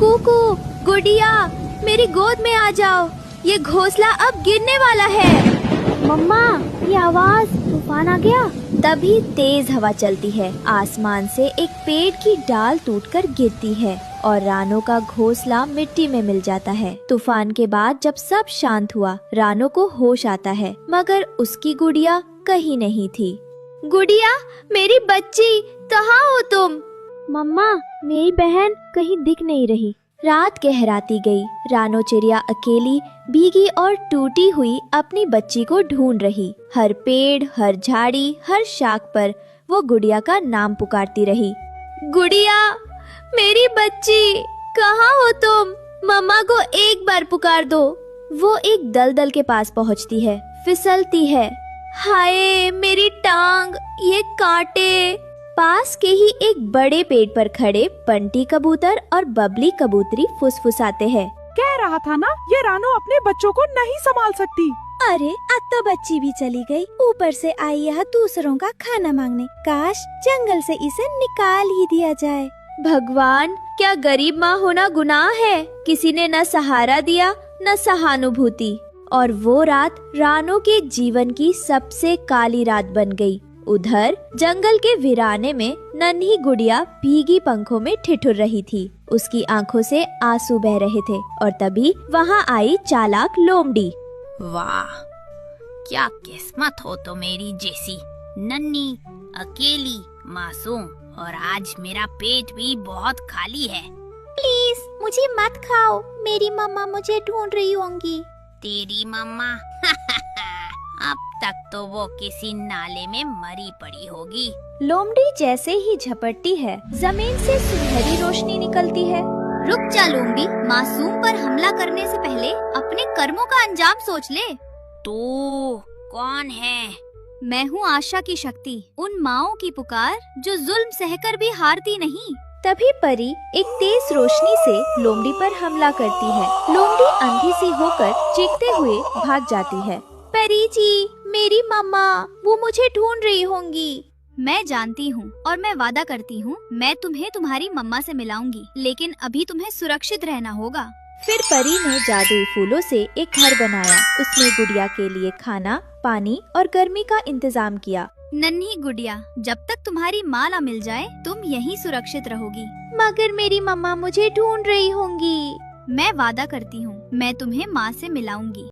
कुकू, गुड़िया, मेरी गोद में आ जाओ, ये घोंसला अब गिरने वाला है। मम्मा, ये आवाज, तूफान आ गया। तभी तेज हवा चलती है, आसमान से एक पेड़ की डाल टूटकर गिरती है और रानो का घोंसला मिट्टी में मिल जाता है। तूफान के बाद जब सब शांत हुआ, रानो को होश आता है, मगर उसकी गुड़िया कहीं नहीं थी। गुड़िया, मेरी बच्ची, कहाँ हो तुम? मम्मा, मेरी बहन कहीं दिख नहीं रही। रात गहराती गई। रानो चिड़िया अकेली, भीगी और टूटी हुई अपनी बच्ची को ढूंढ रही। हर पेड़, हर झाड़ी, हर शाख पर वो गुड़िया का नाम पुकारती रही। गुड़िया, मेरी बच्ची, कहाँ हो तुम? मम्मा को एक बार पुकार दो। वो एक दलदल के पास पहुँचती है, फिसलती है। हाय मेरी टांग, ये कांटे। पास के ही एक बड़े पेड़ पर खड़े बंटी कबूतर और बबली कबूतरी फुसफुसाते हैं। कह रहा था ना, ये रानो अपने बच्चों को नहीं संभाल सकती। अरे अब तो बच्ची भी चली गई, ऊपर से आई यह दूसरों का खाना मांगने। काश जंगल से इसे निकाल ही दिया जाए। भगवान, क्या गरीब माँ होना गुनाह है? किसी ने न सहारा दिया, न सहानुभूति। और वो रात रानो के जीवन की सबसे काली रात बन गई। उधर जंगल के वीराने में नन्ही गुड़िया भीगी पंखों में ठिठुर रही थी। उसकी आंखों से आंसू बह रहे थे और तभी वहाँ आई चालाक लोमड़ी। वाह, क्या किस्मत हो तो मेरी जैसी, नन्ही, अकेली, मासूम, और आज मेरा पेट भी बहुत खाली है। प्लीज मुझे मत खाओ, मेरी मम्मा मुझे ढूंढ रही होंगी। तेरी मम्मा? अब तक तो वो किसी नाले में मरी पड़ी होगी। लोमड़ी जैसे ही झपटती है, जमीन से सुनहरी रोशनी निकलती है। रुक जा लोमड़ी, मासूम पर हमला करने से पहले अपने कर्मों का अंजाम सोच ले। तू कौन है? मैं हूँ आशा की शक्ति, उन माँओं की पुकार जो जुल्म सहकर भी हारती नहीं। तभी परी एक तेज रोशनी से लोमड़ी पर हमला करती है। लोमड़ी अंधी सी होकर चीखते हुए भाग जाती है। परी जी, मेरी मम्मा, वो मुझे ढूंढ रही होंगी। मैं जानती हूँ और मैं वादा करती हूँ, मैं तुम्हें तुम्हारी मम्मा से मिलाऊंगी, लेकिन अभी तुम्हें सुरक्षित रहना होगा। फिर परी ने जादुई फूलों से एक घर बनाया। उसने गुड़िया के लिए खाना, पानी और गर्मी का इंतजाम किया। नन्ही गुड़िया, जब तक तुम्हारी माँ ना मिल जाए, तुम यहीं सुरक्षित रहोगी। मगर मेरी मम्मा मुझे ढूंढ रही होंगी। मैं वादा करती हूँ, मैं तुम्हें माँ से मिलाऊंगी।